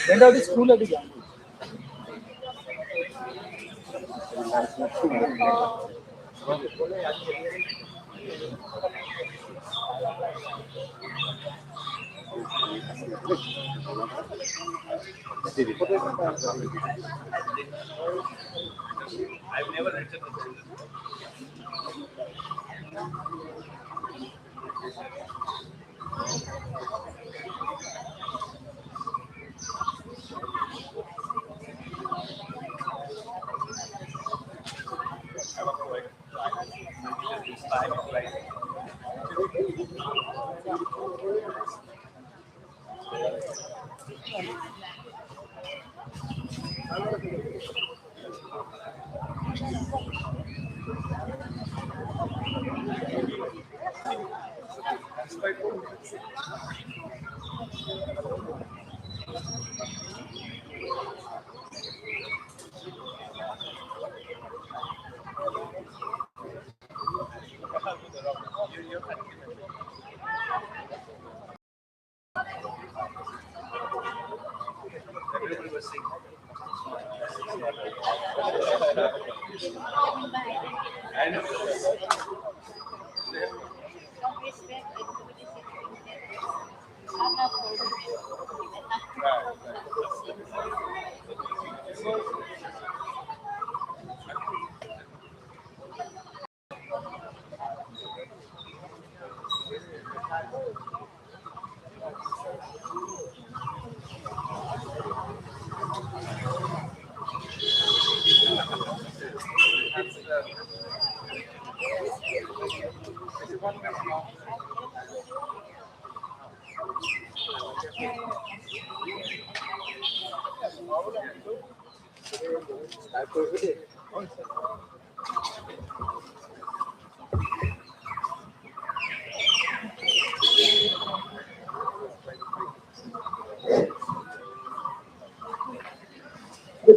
Went out of school at the young. I've never written the book. Everybody was saying.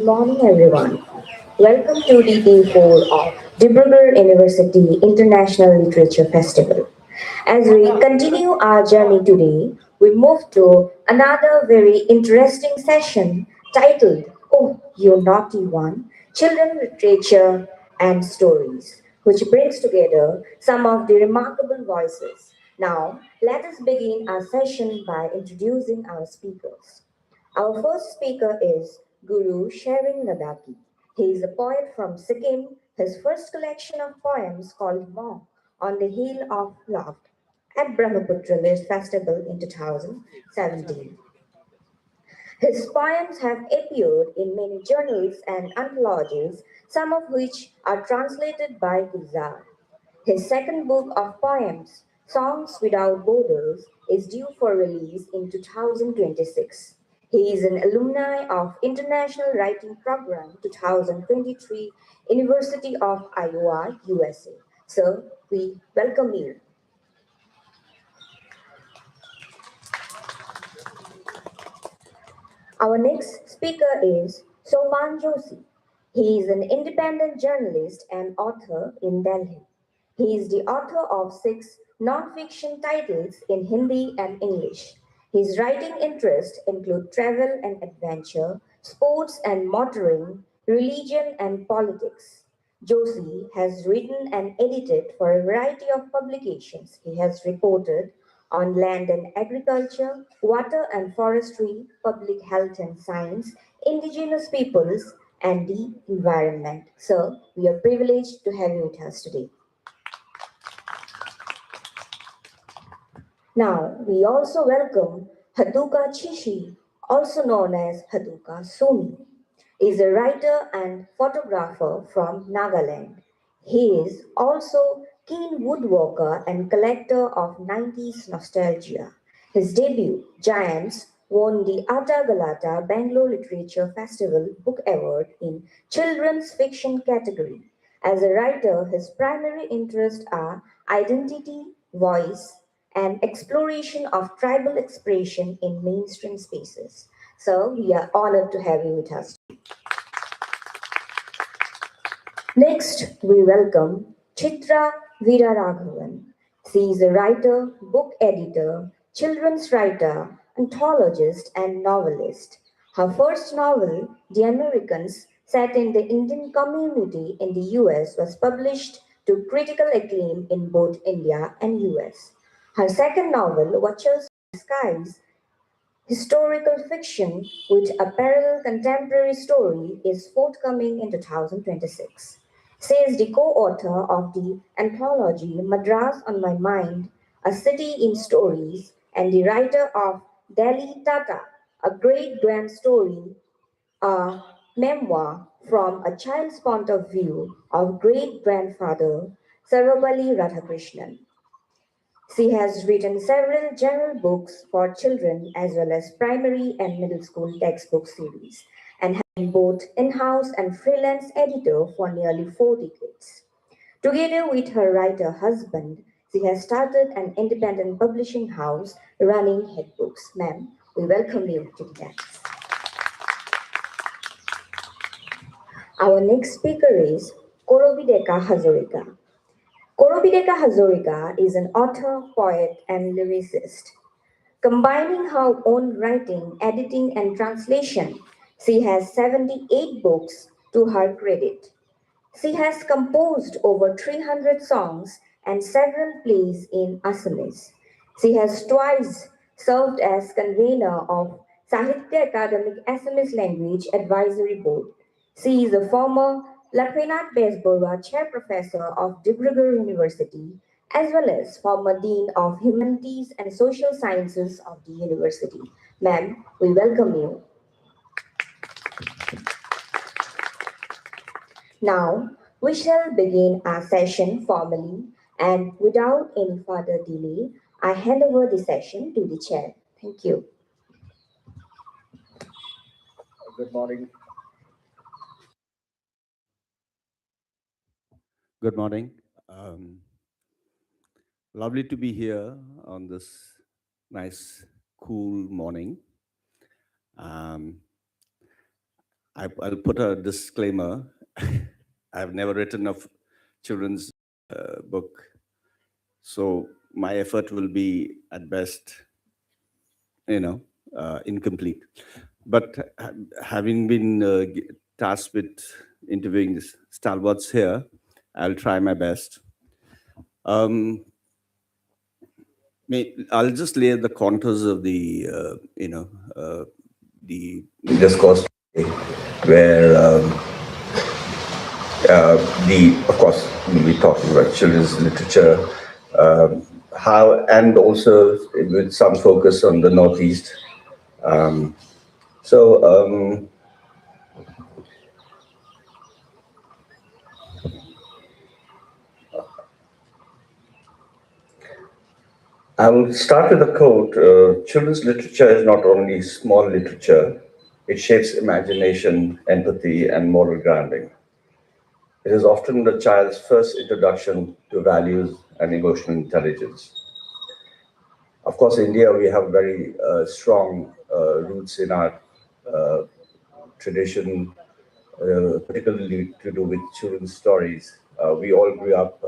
Good morning, everyone. Welcome to the day 4 of Dibrugarh University International Literature Festival. As we continue our journey today, we move to another very interesting session titled Oh, You Naughty One Children Literature and Stories, which brings together some of the remarkable voices. Now, let us begin our session by introducing our speakers. Our first speaker is Guru Sharing Ladaki. He is a poet from Sikkim. His first collection of poems called Monk on the Hill of Love at Brahmaputra Lit Festival in 2017. His poems have appeared in many journals and anthologies, some of which are translated by Gulzar. His second book of poems, Songs Without Borders, is due for release in 2026. He is an alumni of International Writing Program 2023, University of Iowa, USA. Sir, we welcome you. Our next speaker is Soman Joshi. He is an independent journalist and author in Delhi. He is the author of six non-fiction titles in Hindi and English. His writing interests include travel and adventure, sports and motoring, religion and politics. Joshi has written and edited for a variety of publications. He has reported on land and agriculture, water and forestry, public health and science, indigenous peoples, and the environment. Sir, we are privileged to have you with us today. Now, we also welcome Haduka Chishi, also known as Haduka Sumi, is a writer and photographer from Nagaland. He is also keen woodworker and collector of 90s nostalgia. His debut, Giants, won the Atta Galata Bangalore Literature Festival Book Award in Children's Fiction category. As a writer, his primary interests are identity, voice, and exploration of tribal expression in mainstream spaces. So, we are honored to have you with us. Next, we welcome Chitra Veeraraghavan. She is a writer, book editor, children's writer, anthologist, and novelist. Her first novel, The Americans, set in the Indian community in the US, was published to critical acclaim in both India and US. Her second novel, Watchers of the Skies, historical fiction with a parallel contemporary story, is forthcoming in 2026. Says the co-author of the anthology Madras on My Mind, A City in Stories, and the writer of Delhi Tata, a great grand story, a memoir from a child's point of view of great grandfather Sarvapalli Radhakrishnan. She has written several general books for children as well as primary and middle school textbook series and has been both in-house and freelance editor for nearly 4 decades. Together with her writer husband, she has started an independent publishing house running Head Books. Ma'am, we welcome you to the dance. Our next speaker is Korobideka Hazarika. Korobideka Hazarika is an author, poet, and lyricist. Combining her own writing, editing, and translation, she has 78 books to her credit. She has composed over 300 songs and several plays in Assamese. She has twice served as convener of Sahitya Academic Assamese Language Advisory Board. She is a former Lakshmanath Besborwa Chair Professor of Dibrugarh University, as well as former Dean of Humanities and Social Sciences of the university. Ma'am, we welcome you. Now, we shall begin our session formally, and without any further delay, I hand over the session to the chair. Thank you. Good morning. Good morning. Um, Lovely to be here on this nice, cool morning. Um, I'll put a disclaimer. I've never written a children's book, so my effort will be at best, incomplete. But having been tasked with interviewing this stalwarts here, I'll try my best. Um, I'll just lay the contours of the discourse today, where of course, we'll be talking about children's literature, how, and also with some focus on the Northeast. Um, so, I will start with a quote. Children's literature is not only small literature, it shapes imagination, empathy, and moral grounding. It is often the child's first introduction to values and emotional intelligence. Of course, India, we have very strong roots in our uh, tradition, particularly to do with children's stories. We all grew up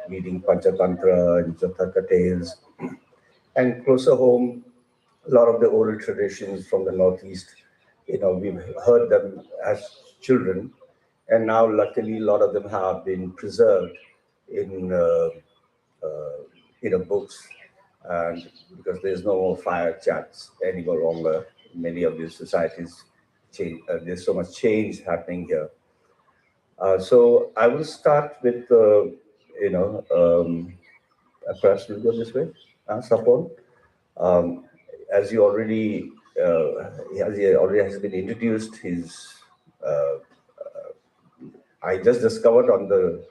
reading Panchatantra and Jataka tales, and closer home, a lot of the oral traditions from the Northeast, we've heard them as children, and now luckily a lot of them have been preserved in uh, books, and because there's no more fire chats any longer. Many of these societies change. There's so much change happening here. So I will start with you know perhaps we'll go this way. Support. Um, as you already as he already has been introduced, his uh, I just discovered on the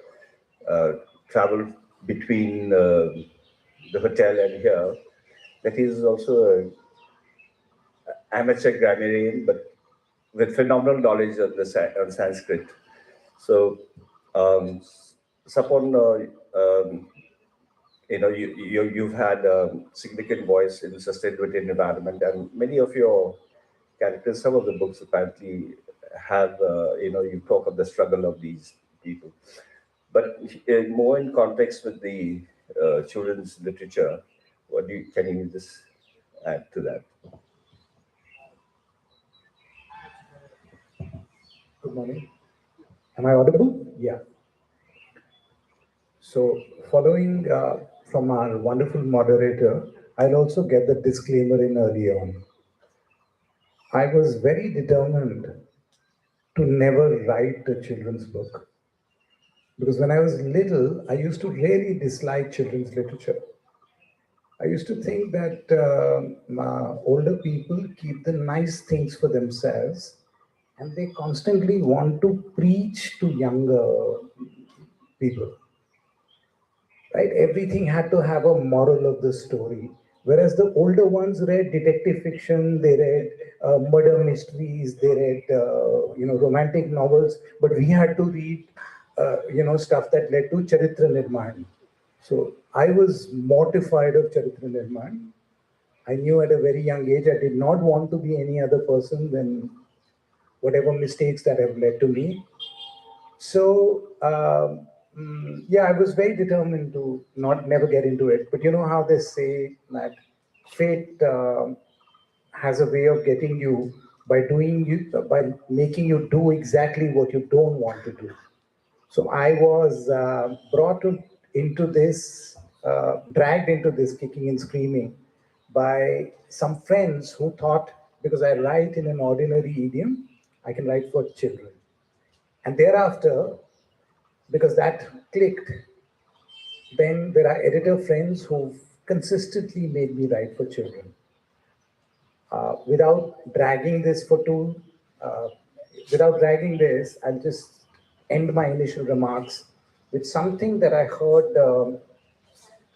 uh, travel between the hotel and here that he is also an amateur grammarian, but with phenomenal knowledge of on Sanskrit. So, um, Sapon, you've had a significant voice in sustainability and environment, and many of your characters, some of the books apparently have, you talk of the struggle of these people. But more in context with the children's literature, can you just add to that? Good morning. Am I audible? Yeah. So, following from our wonderful moderator, I'll also get the disclaimer in early on. I was very determined to never write a children's book because when I was little, I used to really dislike children's literature. I used to think that older people keep the nice things for themselves and they constantly want to preach to younger people, right? Everything had to have a moral of the story. Whereas the older ones read detective fiction, they read murder mysteries, they read romantic novels, but we had to read stuff that led to Charitra Nirman. So I was mortified of Charitra Nirman. I knew at a very young age I did not want to be any other person than whatever mistakes that have led to me. So yeah, I was very determined to not never get into it. But you know how they say that fate has a way of getting you by making you do exactly what you don't want to do. So I was into this, dragged into this kicking and screaming by some friends who thought because I write in an ordinary idiom, I can write for children. And thereafter, because that clicked, then there are editor friends who've consistently made me write for children. Without dragging this for too, uh, without dragging this, I'll just end my initial remarks with something that I heard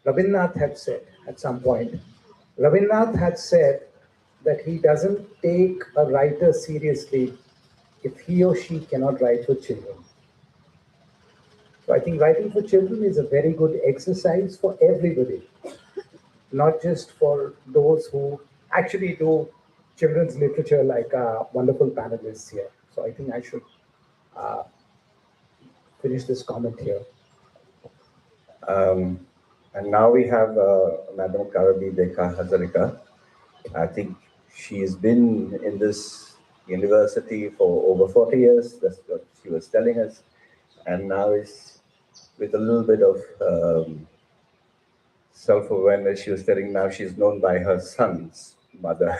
Rabindranath had said at some point. Rabindranath had said that he doesn't take a writer seriously if he or she cannot write for children. So I think writing for children is a very good exercise for everybody, not just for those who actually do children's literature like our wonderful panelists here. So I think I should finish this comment here. And now we have Madam Karabi Dekha Hazarika. I think she's been in this university for over 40 years. That's what she was telling us. And now is with a little bit of self-awareness. She was telling now she's known by her son's mother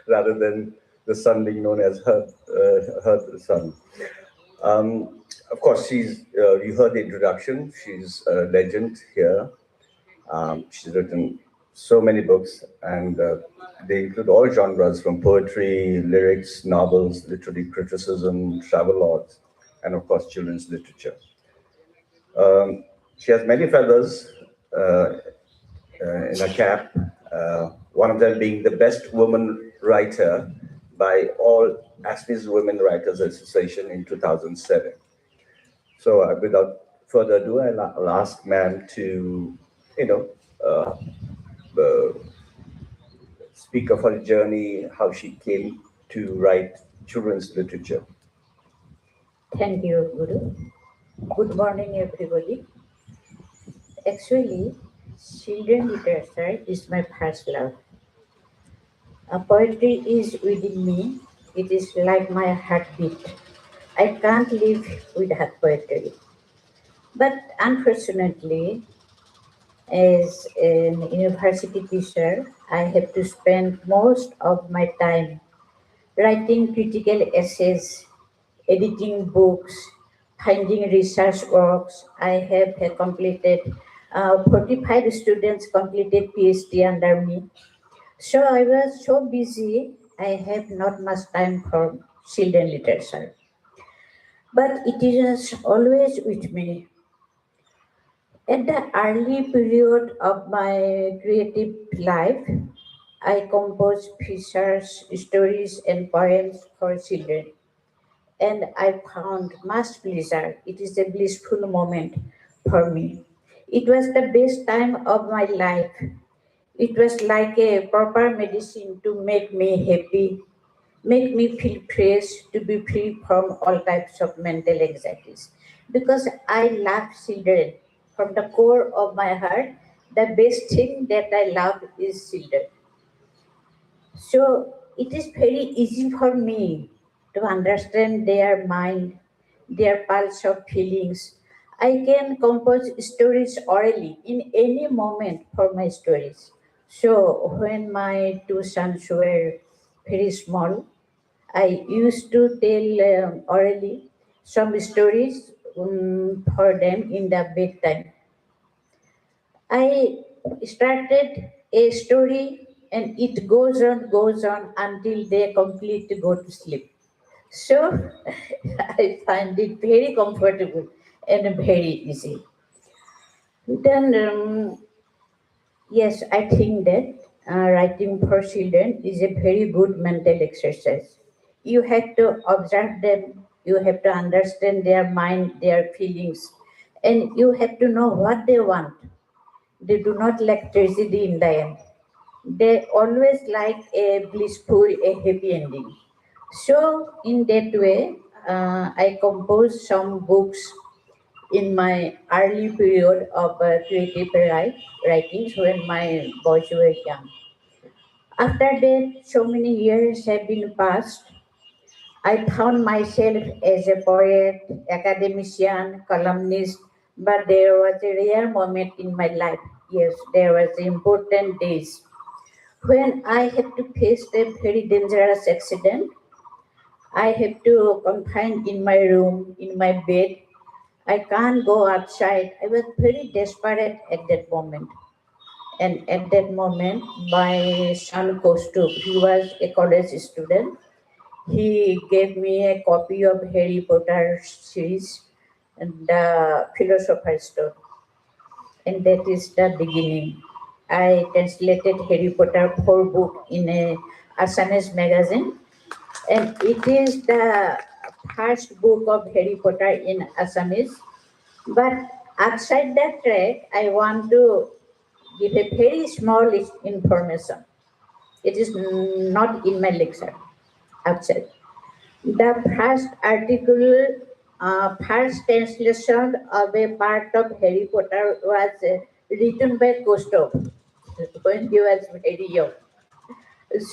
rather than the son being known as her son. Of course, you heard the introduction. She's a legend here. She's written so many books, and they include all genres from poetry, lyrics, novels, literary criticism, travelogues, and of course, children's literature. Um, she has many feathers in her cap, one of them being the best woman writer by all ASME's Women Writers Association in 2007. So, without further ado, I'll ask ma'am to, you know, uh, uh, speak of her journey, how she came to write children's literature. Thank you, Guru. Good morning, everybody. Actually, children literature is my first love. Poetry is within me. It is like my heartbeat. I can't live without poetry. But unfortunately, as an university teacher, I have to spend most of my time writing critical essays, editing books, finding research works. I have completed 45 students completed PhD under me. So I was so busy, I have not much time for children literature. But it is always with me. At the early period of my creative life, I composed pictures, stories, and poems for children, and I found much pleasure. It is a blissful moment for me. It was the best time of my life. It was like a proper medicine to make me happy, make me feel fresh, to be free from all types of mental anxieties. Because I love children from the core of my heart. The best thing that I love is children. So it is very easy for me to understand their mind, their pulse of feelings. I can compose stories orally in any moment for my stories. So when my two sons were very small, I used to tell orally some stories for them in the bedtime. I started a story and it goes on until they completely go to sleep. So I find it very comfortable and very easy. Then, yes, I think that writing for children is a very good mental exercise. You have to observe them, you have to understand their mind, their feelings, and you have to know what they want. They do not like tragedy in the end. They always like a blissful, a happy ending. So, in that way, I composed some books in my early period of creative writings when my boys were young. After that, so many years have been passed. I found myself as a poet, academician, columnist, but there was a rare moment in my life. Yes, there was important days when I had to face a very dangerous accident. I have to confine in my room, in my bed. I can't go outside. I was very desperate at that moment. And at that moment, my son Kostub, he was a college student. He gave me a copy of Harry Potter series and the Philosopher's Stone, and that is the beginning. I translated Harry Potter 4 book in a Assamese magazine, and it is the first book of Harry Potter in Assamese. But outside that track, I want to give a very small information. It is not in my lecture, outside. The first article, first translation of a part of Harry Potter was written by Gustav when he was very young.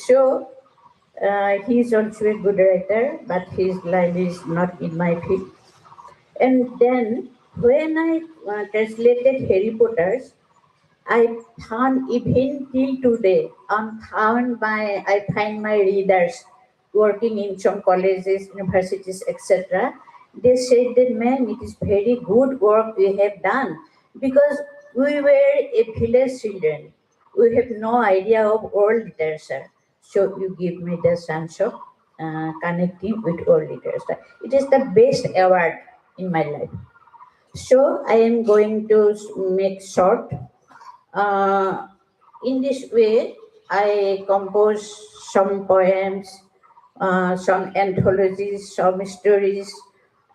So he is also a good writer, but his line is not in my field. And then when I translated Harry Potter's, I found even till today, I find my readers working in some colleges, universities, etc. They said that, man, it is very good work we have done because we were a village children. We have no idea of world literature. So you give me the chance of connecting with world literature. It is the best award in my life. So I am going to make short. Uh, in this way, I compose some poems, some anthologies, some stories,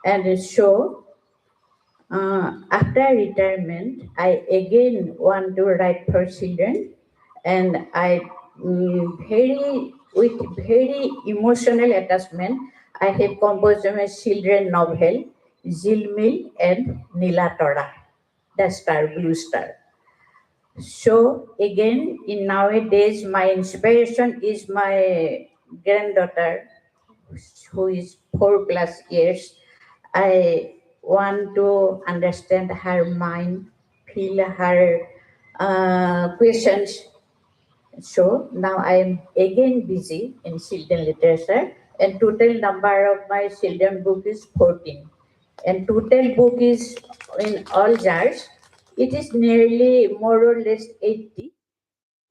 and so after retirement, I again want to write for children, and I very with very emotional attachment. I have composed a children novel, Zilmil and Nilatora, the star, blue star. So again, in nowadays, my inspiration is my granddaughter, who is 4+ years. I want to understand her mind, feel her questions. So now I am again busy in children literature, and total number of my children book is 14, and total book is in all jars. It is nearly more or less 80.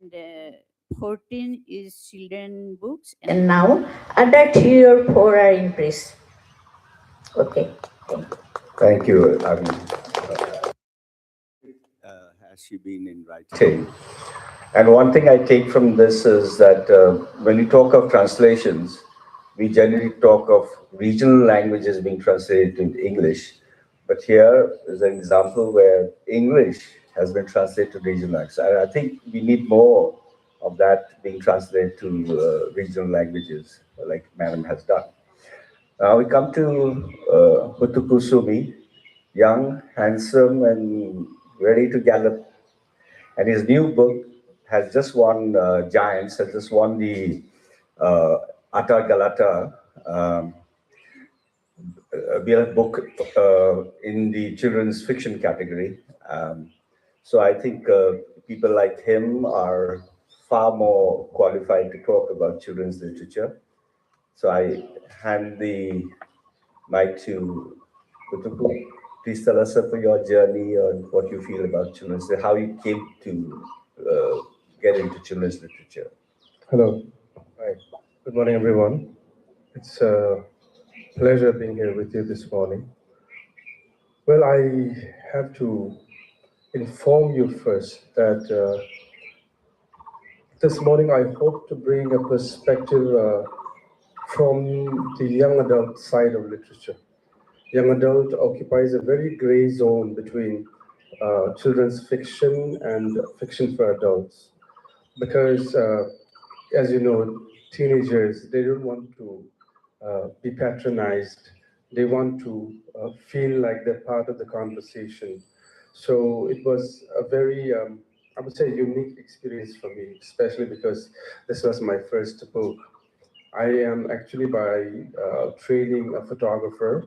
And 14 is children books, and now other 3 or 4 are in press. Okay, thank you. Thank you. Has she been in writing? And one thing I take from this is that when we talk of translations, we generally talk of regional languages being translated into English. But here is an example where English has been translated to regional languages. And I think we need more of that being translated to regional languages, like Madam has done. Now we come to Hutukusumi, young, handsome, and ready to gallop. And his new book has just won Giants, has just won the Ata Galata BLF book in the children's fiction category. So I think people like him are far more qualified to talk about children's literature. So I hand the mic to Kutuku. Please tell us about your journey and what you feel about children's, how you came to get into children's literature. Hello. Hi. Good morning, everyone. It's a pleasure being here with you this morning. Well, I have to inform you first that this morning I hope to bring a perspective from the young adult side of literature. Young adult occupies a very gray zone between children's fiction and fiction for adults because, as you know, teenagers, they don't want to be patronized. They want to feel like they're part of the conversation. So it was a very, I would say, unique experience for me, especially because this was my first book. I am actually by training a photographer,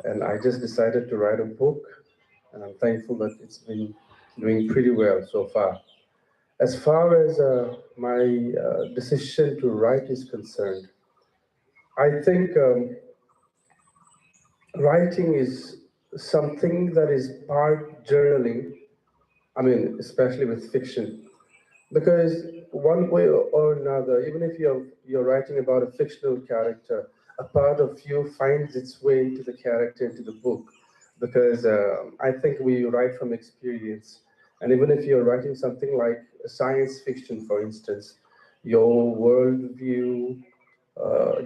and I just decided to write a book, and I'm thankful that it's been doing pretty well so far. As far as my decision to write is concerned, I think writing is something that is part journaling. I mean, especially with fiction, because one way or another, even if you're writing about a fictional character, a part of you finds its way into the character, into the book, because I think we write from experience. And even if you're writing something like science fiction, for instance, your worldview,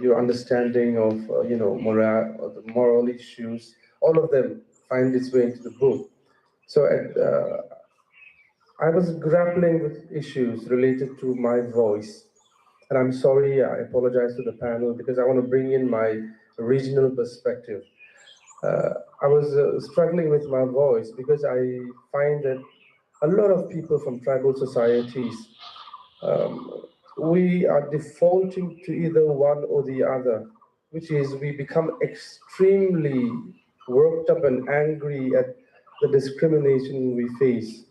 your understanding of the moral issues, all of them find its way into the book. So I was grappling with issues related to my voice, And I'm sorry, I apologize to the panel because I want to bring in my regional perspective. I was struggling with my voice because I find that a lot of people from tribal societies, we are defaulting to either one or the other, which is we become extremely worked up and angry at the discrimination we face,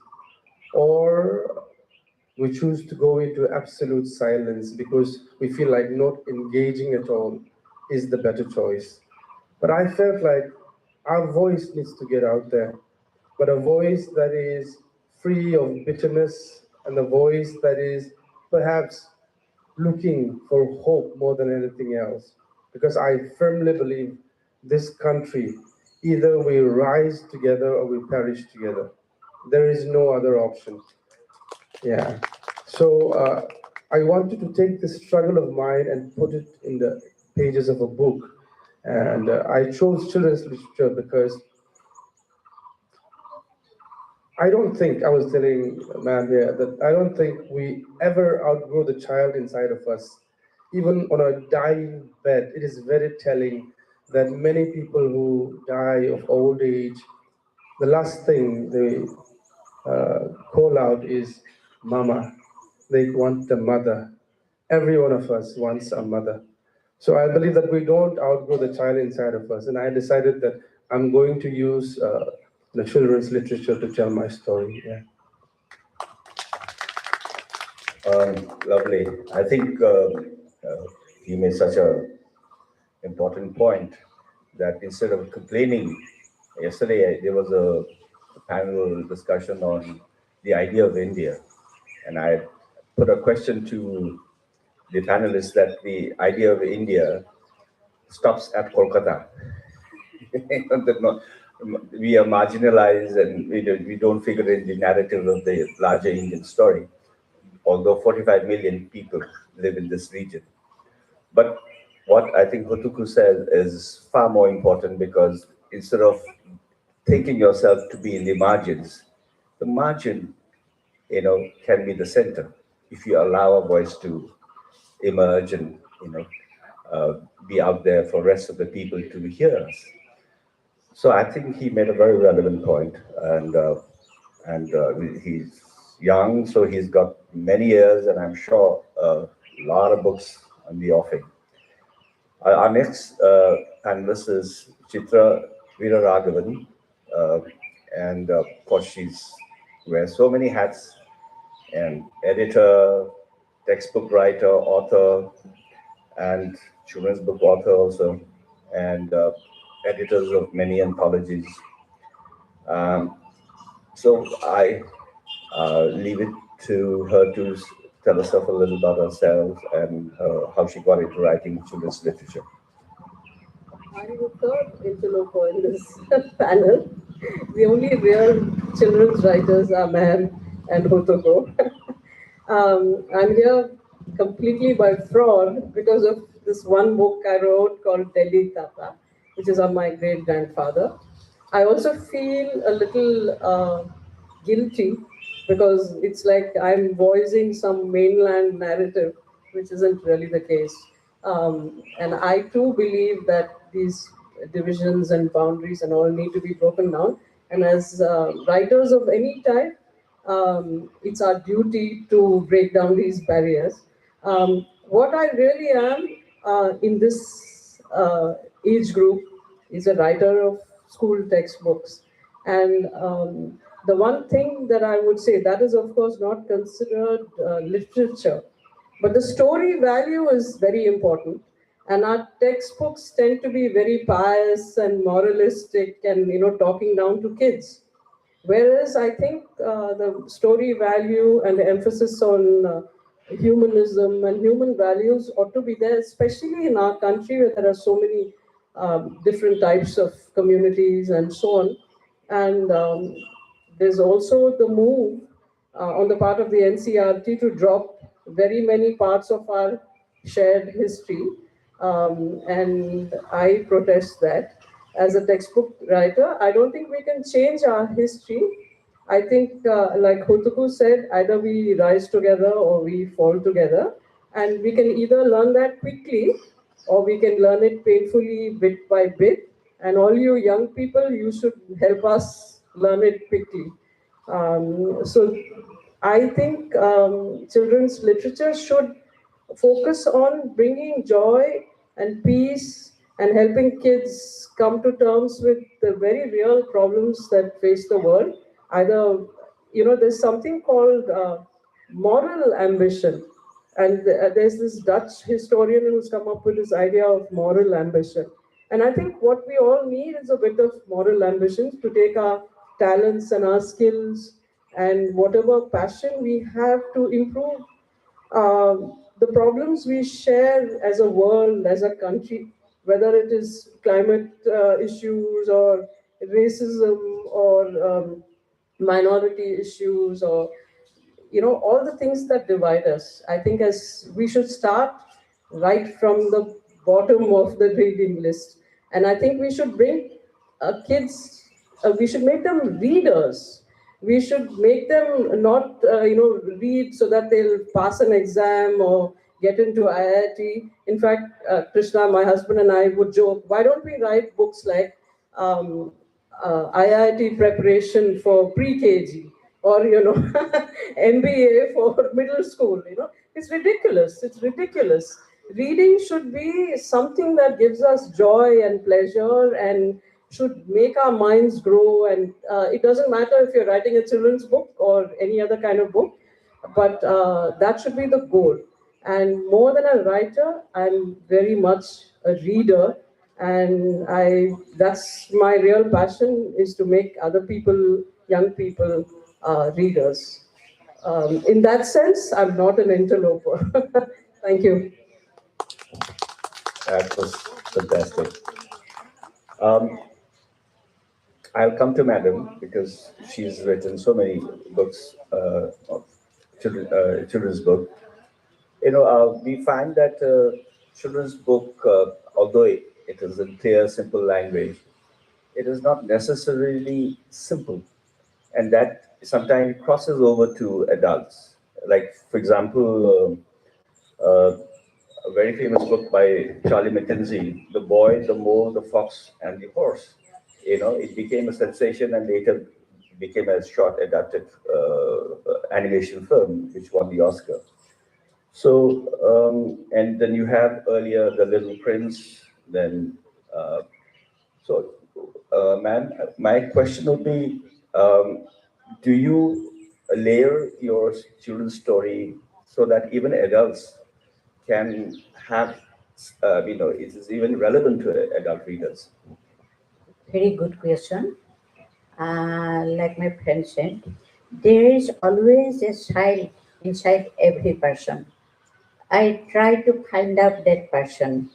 or we choose to go into absolute silence because we feel like not engaging at all is the better choice. But I felt like our voice needs to get out there, but a voice that is free of bitterness and a voice that is perhaps looking for hope more than anything else. Because I firmly believe this country, either we rise together or we perish together. There is no other option. Yeah. So I wanted to take this struggle of mine and put it in the pages of a book. And I chose children's literature because I don't think, I was telling ma'am here, that I don't think we ever outgrow the child inside of us. Even on a dying bed, it is very telling that many people who die of old age, the last thing they call out is mama. They want the mother. Every one of us wants a mother. So I believe that we don't outgrow the child inside of us. And I decided that I'm going to use the children's literature to tell my story. Yeah. Lovely. I think you made such a important point that instead of complaining, yesterday there was a panel discussion on the idea of India, and I put a question to the panelists that the idea of India stops at Kolkata. That we are marginalized and we don't figure in the narrative of the larger Indian story, although 45 million people live in this region. But what I think Hutuku said is far more important because instead of thinking yourself to be in the margin, can be the center if you allow a voice to emerge and, be out there for rest of the people to hear us. So I think he made a very relevant point, and he's young, so he's got many years, and I'm sure a lot of books on the offing. Our next panelist is Chitra Veeraraghavan, uh, and of course she's wears so many hats: and editor, textbook writer, author, and children's book author also, and editors of many anthologies. Um, so I leave it to her to tell herself a little about herself and how she got into writing children's literature. I'm the third interloper in this panel. The only real children's writers are Meher and Hotoko. I'm here completely by fraud because of this one book I wrote called Delhi Tata, which is on my great grandfather. I also feel a little guilty because it's like I'm voicing some mainland narrative, which isn't really the case. And I too believe that these divisions and boundaries and all need to be broken down. And as writers of any type, it's our duty to break down these barriers. What I really am in this age group is a writer of school textbooks. And the one thing that I would say that is, of course, not considered literature, but the story value is very important. And our textbooks tend to be very pious and moralistic and, talking down to kids. Whereas I think the story value and the emphasis on humanism and human values ought to be there, especially in our country where there are so many different types of communities and so on. And there's also the move on the part of the NCRT to drop very many parts of our shared history. And I protest that. As a textbook writer, I don't think we can change our history. I think, like Hutuku said, either we rise together or we fall together. And we can either learn that quickly or we can learn it painfully bit by bit. And all you young people, you should help us learn it quickly. So I think children's literature should focus on bringing joy and peace and helping kids come to terms with the very real problems that face the world. Either, there's something called moral ambition. And there's this Dutch historian who's come up with this idea of moral ambition. And I think what we all need is a bit of moral ambition to take our talents and our skills and whatever passion we have to improve the problems we share as a world, as a country, whether it is climate issues or racism or minority issues or all the things that divide us. I think as we should start right from the bottom of the reading list, and I think we should bring kids. We should make them readers. We should make them not read so that they'll pass an exam or get into IIT. In fact, Krishna, my husband, and I would joke, why don't we write books like IIT preparation for pre-KG or MBA for middle school? It's ridiculous. It's ridiculous. Reading should be something that gives us joy and pleasure and should make our minds grow. And it doesn't matter if you're writing a children's book or any other kind of book, but that should be the goal. And more than a writer, I'm very much a reader, and I that's my real passion is to make other people, young people, readers. In that sense, I'm not an interloper. Thank you. That was fantastic. Um, I'll come to Madam because she's written so many books of children's book. We find that children's book, although it is in clear, simple language, it is not necessarily simple, and that sometimes crosses over to adults. Like, for example, a very famous book by Charlie Mackenzie, The Boy, the Mole, the Fox, and the Horse. It became a sensation and later became a short adapted animation film, which won the Oscar. So, and then you have earlier The Little Prince, then, so, ma'am, my question would be, do you layer your children's story so that even adults can have, it is even relevant to adult readers? Very good question. Like my friend said, there is always a child inside every person. I try to find out that person.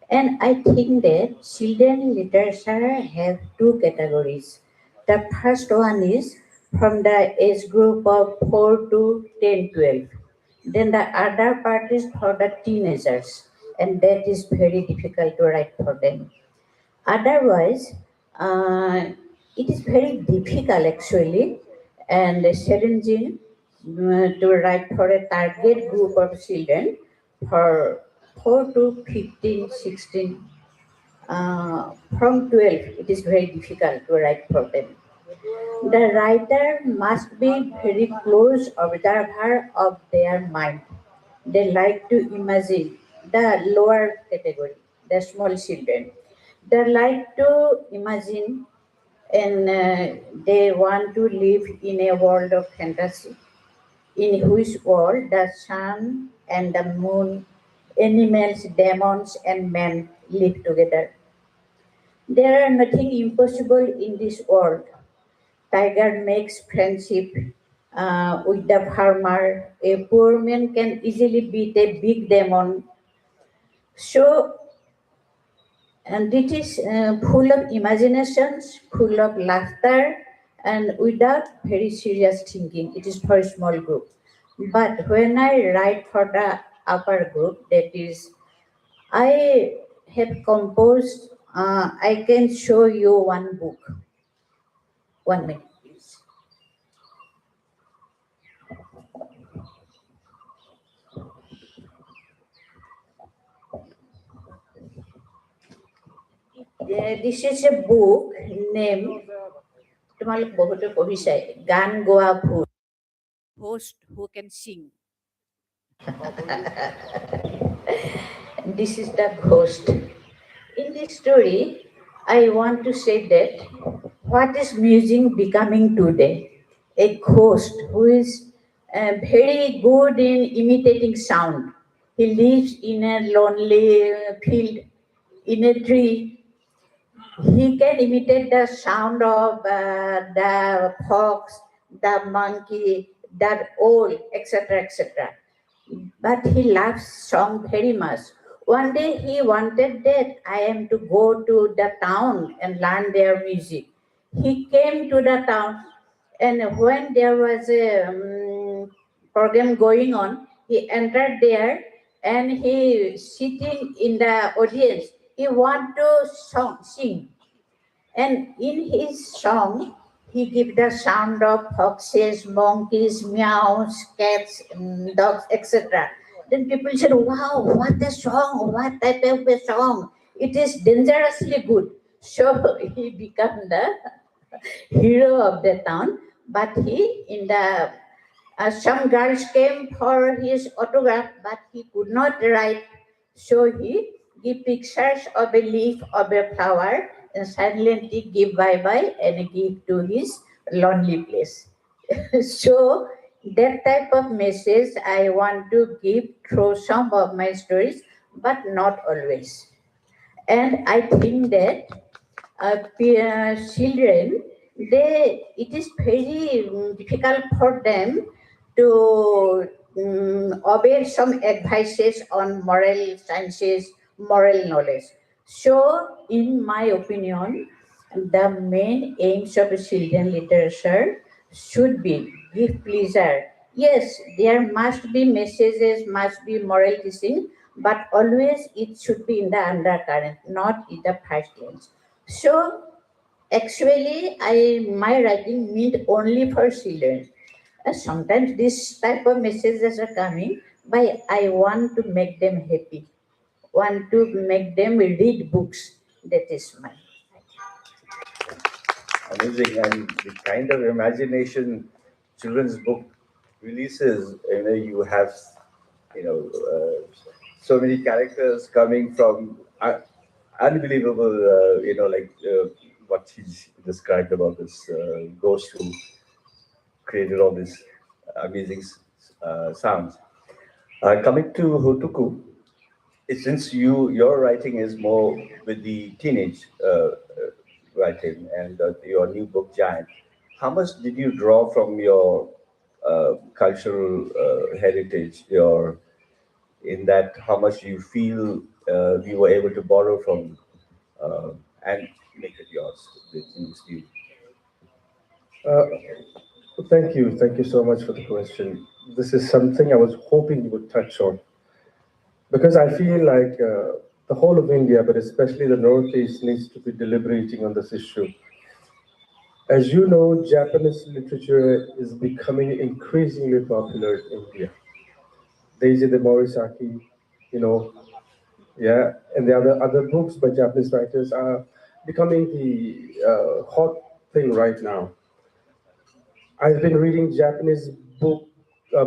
And I think that children literature have two categories. The first one is from the age group of 4 to 10, 12. Then the other part is for the teenagers, and that is very difficult to write for them. Otherwise, it is very difficult actually and challenging to write for a target group of children for 4 to 15, 16. From 12, it is very difficult to write for them. The writer must be very close observer of their mind. They like to imagine the lower category, the small children. They like to imagine and they want to live in a world of fantasy, in which world the sun and the moon, animals, demons, and men live together. There are nothing impossible in this world. Tiger makes friendship with the farmer. A poor man can easily beat a big demon. So, and it is full of imaginations, full of laughter, and without very serious thinking. It is for a small group. But when I write for the upper group, that is, I have composed, I can show you one book. 1 minute, please. This is a book named তোমালোক বহুতে পঢ়িছাই গান গোৱা ভূত host who can sing. This is the ghost. In this story, I want to say that what is music becoming today? A ghost who is very good in imitating sound. He lives in a lonely field, in a tree. He can imitate the sound of the fox, the monkey, the owl, etc., etc. But he loves song very much. One day he wanted that I am to go to the town and learn their music. He came to the town, and when there was a program going on, he entered there and he sitting in the audience. He want to sing, and in his song, he give the sound of foxes, monkeys, meows, cats, dogs, etc. Then people said, "Wow, what a song! What type of a song! It is dangerously good." So he become the hero of the town. But he in the some girls came for his autograph, but he could not write. So he give pictures of a leaf of a flower and silently give bye-bye and give to his lonely place. So that type of message I want to give through some of my stories, but not always. And I think that children, it is very difficult for them to obey some advices on moral sciences, moral knowledge. So, in my opinion, the main aims of children literature should be give pleasure. Yes, there must be messages, must be moral teaching, but always it should be in the undercurrent, not in the first lens. So actually, I my writing meant only for children. Sometimes this type of messages are coming, but I want to make them happy. Want to make them read books. That is my. Amazing, and the kind of imagination children's book releases. You have, so many characters coming from unbelievable. What he described about this ghost who created all these amazing sounds. Coming to Hotuku, since your writing is more with the teenage writing and your new book Giant, how much did you draw from your cultural heritage? Your in that how much you feel you were able to borrow from and make it yours with new style? Uh, Thank you so much for the question. This is something I was hoping you would touch on because I feel like the whole of India, but especially the Northeast, needs to be deliberating on this issue. As you know, Japanese literature is becoming increasingly popular in India. Daisy de Morisaki, you know, yeah, and the other books by Japanese writers are becoming the hot thing right now. I've been reading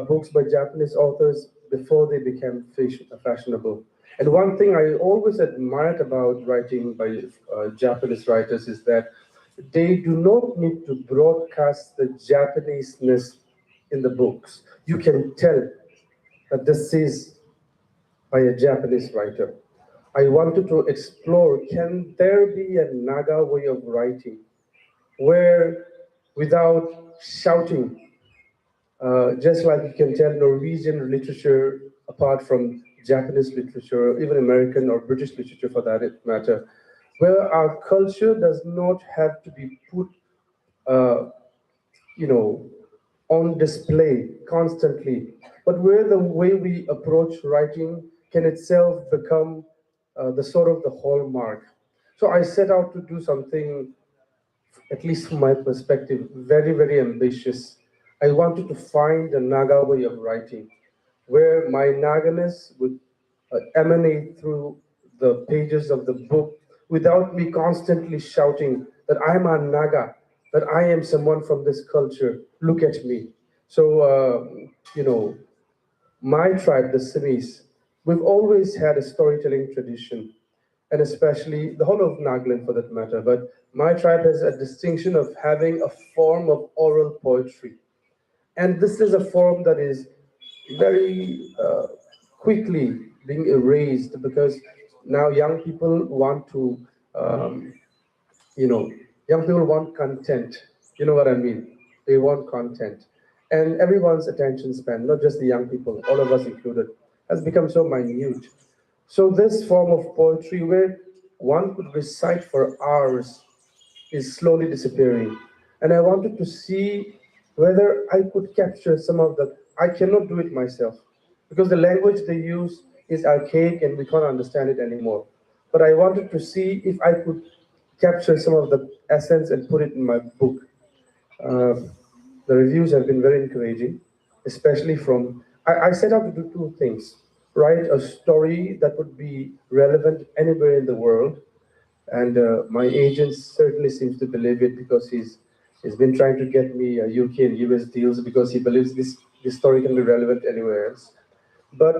books by Japanese authors before they became fashionable. And one thing I always admired about writing by Japanese writers is that they do not need to broadcast the Japaneseness in the books. You can tell that this is by a Japanese writer. I wanted to explore, can there be a Naga way of writing where without shouting, just like you can tell Norwegian literature apart from Japanese literature, even American or British literature for that matter, where our culture does not have to be put, uh, you know, on display constantly, but where the way we approach writing can itself become the sort of the hallmark. So I set out to do something, at least from my perspective, very, very ambitious. I wanted to find a Naga way of writing where my Naganess would emanate through the pages of the book without me constantly shouting that I'm a Naga, that I am someone from this culture. Look at me. So, you know, my tribe, the Simis, we've always had a storytelling tradition, and especially the whole of Nagaland for that matter. But my tribe has a distinction of having a form of oral poetry. And this is a form that is very quickly being erased because now young people want to, um, you know, young people want content. You know what I mean? They want content. And everyone's attention span, not just the young people, all of us included, has become so minute. So this form of poetry where one could recite for hours is slowly disappearing. And I wanted to see whether I could capture some of that. I cannot do it myself because the language they use is archaic and we can't understand it anymore. But I wanted to see if I could capture some of the essence and put it in my book. Uh, the reviews have been very encouraging, especially from. I set out to do two things: write a story that would be relevant anywhere in the world, and my agent certainly seems to believe it because he's been trying to get me UK and US deals because he believes this story can be relevant anywhere else. But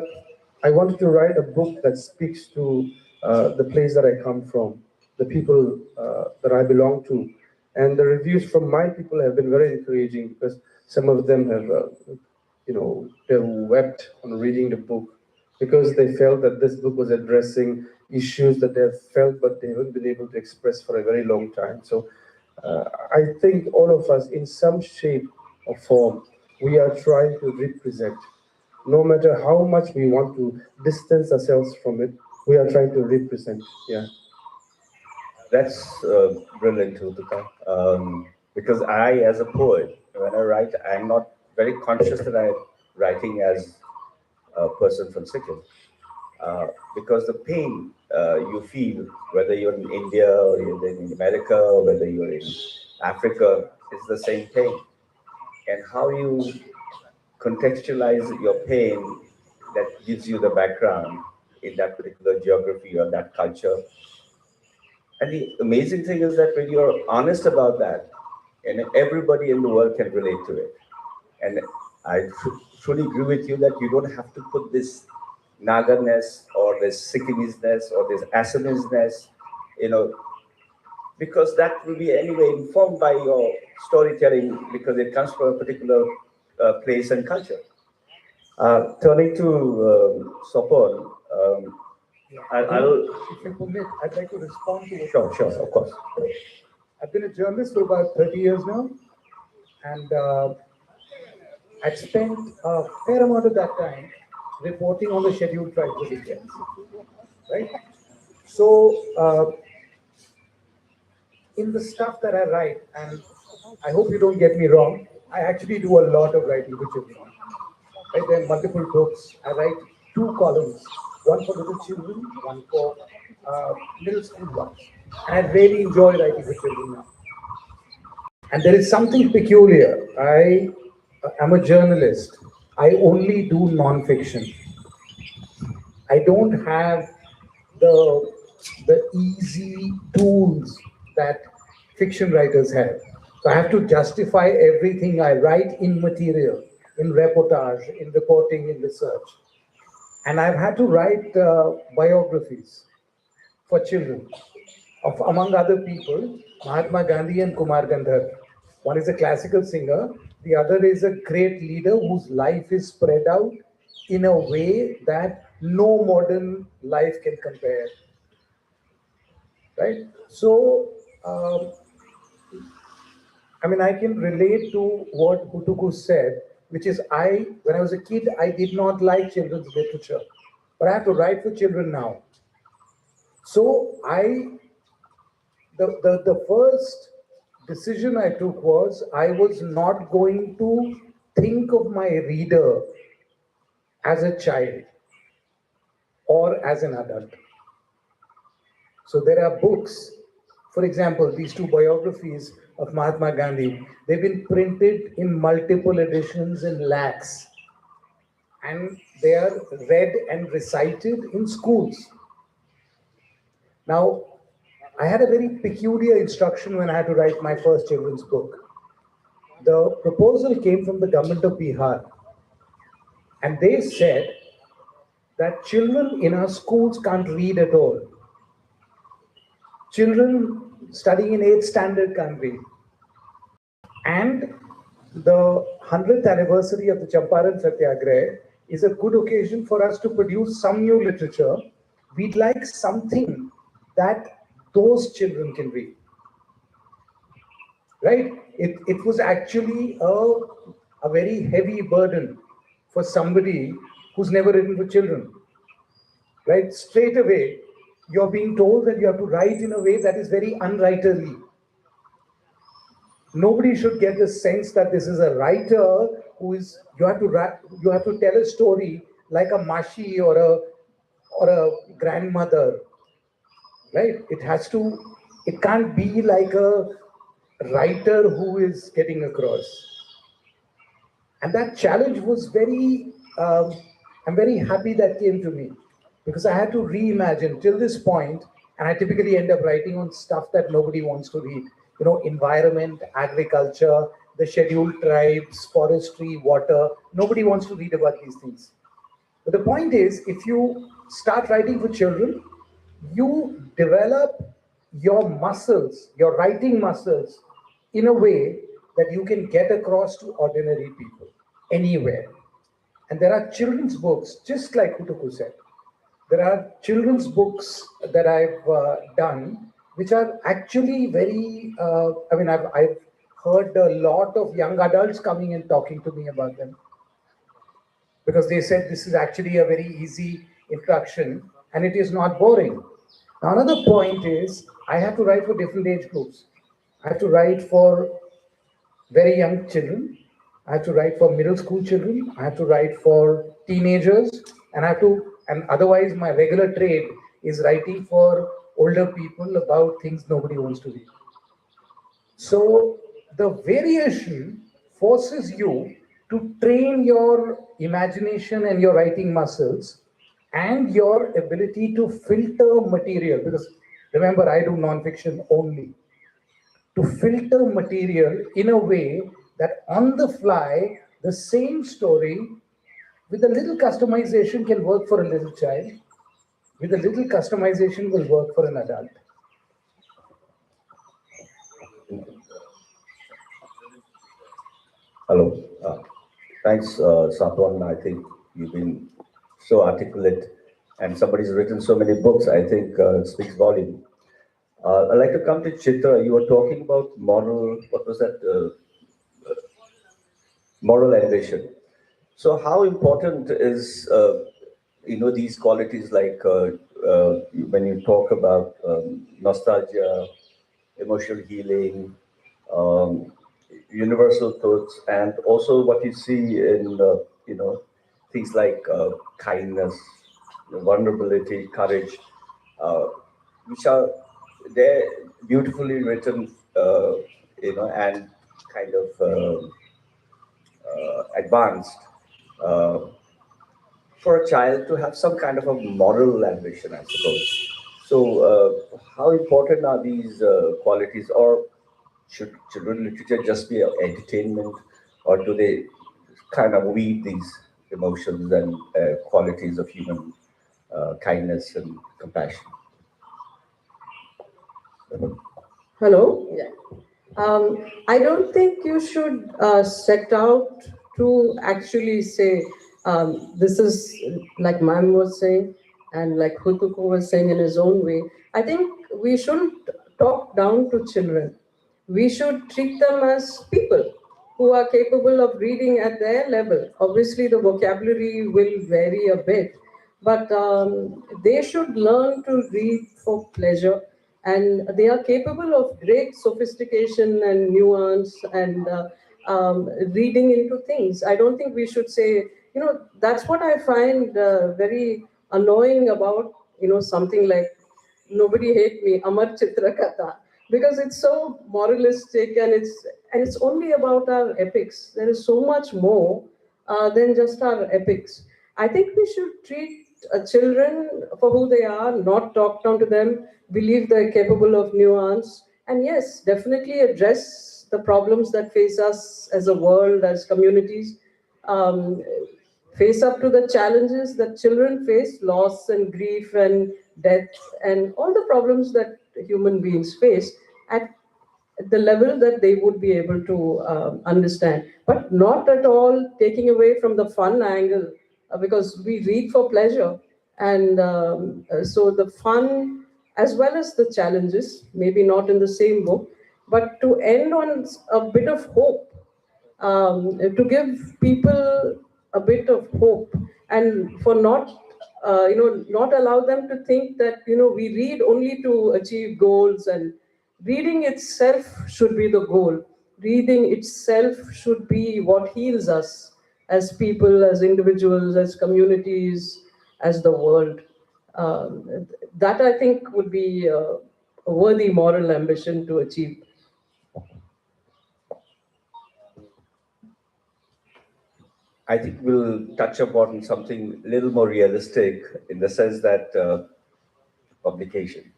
I wanted to write a book that speaks to the place that I come from, the people that I belong to. And the reviews from my people have been very encouraging because some of them have, they've wept on reading the book because they felt that this book was addressing issues that they have felt but they haven't been able to express for a very long time. So I think all of us, in some shape or form, we are trying to represent. No matter how much we want to distance ourselves from it, we are trying to represent. Yeah. That's brilliant, Utuka. Because I, as a poet, when I write, I'm not very conscious that I'm writing as a person from Sikkim. Because the pain you feel, whether you're in India or you're in America or whether you're in Africa, is the same pain. And how you contextualize your pain that gives you the background in that particular geography or that culture. And the amazing thing is that when you're honest about that, and everybody in the world can relate to it. And I truly agree with you that you don't have to put this Naga-ness or this Sikkimese-ness or this Assamese-ness, you know, because that will be anyway informed by your storytelling because it comes from a particular place and culture. Turning to Sopon, I'll. If you permit, I'd like to respond to what. Sure, of course. I've been a journalist for about 30 years now, and I'd spent a fair amount of that time reporting on the scheduled tribes of India, right? So, in the stuff that I write, and I hope you don't get me wrong, I actually do a lot of writing for children. Right? There are multiple books. I write two columns, one for little children, one for middle school ones. And I really enjoy writing for children now. And there is something peculiar. I am a journalist. I only do non-fiction. I don't have the easy tools that fiction writers have. So I have to justify everything I write in material, in reportage, in reporting, in research. And I've had to write biographies for children of, among other people, Mahatma Gandhi and Kumar Gandhar. One is a classical singer, the other is a great leader whose life is spread out in a way that no modern life can compare. Right? So, I mean, I can relate to what Hutuku said, which is when I was a kid, I did not like children's literature, but I have to write for children now. So the first decision I took was I was not going to think of my reader as a child or as an adult. So there are books, for example, these two biographies of Mahatma Gandhi, they've been printed in multiple editions in lakhs. And they are read and recited in schools. Now, I had a very peculiar instruction when I had to write my first children's book. The proposal came from the government of Bihar, and they said that children in our schools can't read at all. Children studying in 8th standard can't read. And the 100th anniversary of the Champaran Satyagraha is a good occasion for us to produce some new literature. We'd like something that those children can read, right? It was actually a very heavy burden for somebody who's never written for children, right? Straight away, you're being told that you have to write in a way that is very unwriterly. Nobody should get the sense that this is a writer who is you have to tell a story like a mashi or a grandmother, right? It can't be like a writer who is getting across. And that challenge was I'm very happy that came to me because I had to reimagine till this point, and I typically end up writing on stuff that nobody wants to read. You know, environment, agriculture, the scheduled tribes, forestry, water. Nobody wants to read about these things. But the point is, if you start writing for children, you develop your muscles, your writing muscles, in a way that you can get across to ordinary people anywhere. And there are children's books, just like Hutuku said. There are children's books that I've done, which are actually I've heard a lot of young adults coming and talking to me about them because they said this is actually a very easy introduction and it is not boring. Now, another point is I have to write for different age groups. I have to write for very young children. I have to write for middle school children. I have to write for teenagers, and otherwise, my regular trade is writing for older people about things nobody wants to read. So the variation forces you to train your imagination and your writing muscles and your ability to filter material. Because remember, I do non-fiction only. To filter material in a way that on the fly, the same story with a little customization can work for a little child, with a little customization will work for an adult. Hello. Thanks, Satwan. I think you've been so articulate, and somebody's written so many books. I think it speaks volume. I'd like to come to Chitra. You were talking about moral. What was that? Moral ambition. So, how important is these qualities like when you talk about nostalgia, emotional healing, um, universal truths, and also what you see in things like kindness, vulnerability, courage, uh, which are there beautifully written, and kind of advanced. Uh, for a child to have some kind of a moral ambition, I suppose. So, how important are these qualities, or should children literature just be entertainment, or do they kind of weave these emotions and qualities of human kindness and compassion? Hello. Yeah. I don't think you should set out to actually say this is like Mam was saying and like Hutuko was saying in his own way. I think we shouldn't talk down to children. We should treat them as people who are capable of reading at their level. Obviously, the vocabulary will vary a bit, but they should learn to read for pleasure, and they are capable of great sophistication and nuance and reading into things. I don't think we should say, that's what I find very annoying about, something like Nobody Hate Me, Amar Chitra Katha, because it's so moralistic and it's only about our epics. There is so much more than just our epics. I think we should treat children for who they are, not talk down to them, believe they're capable of nuance, and yes, definitely address the problems that face us as a world, as communities. Um, Face up to the challenges that children face, loss and grief and death, and all the problems that human beings face at the level that they would be able to understand, but not at all taking away from the fun angle, because we read for pleasure. And so the fun as well as the challenges, maybe not in the same book, but to end on a bit of hope, to give people a bit of hope, and for not not allow them to think that we read only to achieve goals, and reading itself should be the goal. Reading itself should be what heals us as people, as individuals, as communities, as the world. That I think would be a worthy moral ambition to achieve. I think we'll touch upon something a little more realistic in the sense that publication.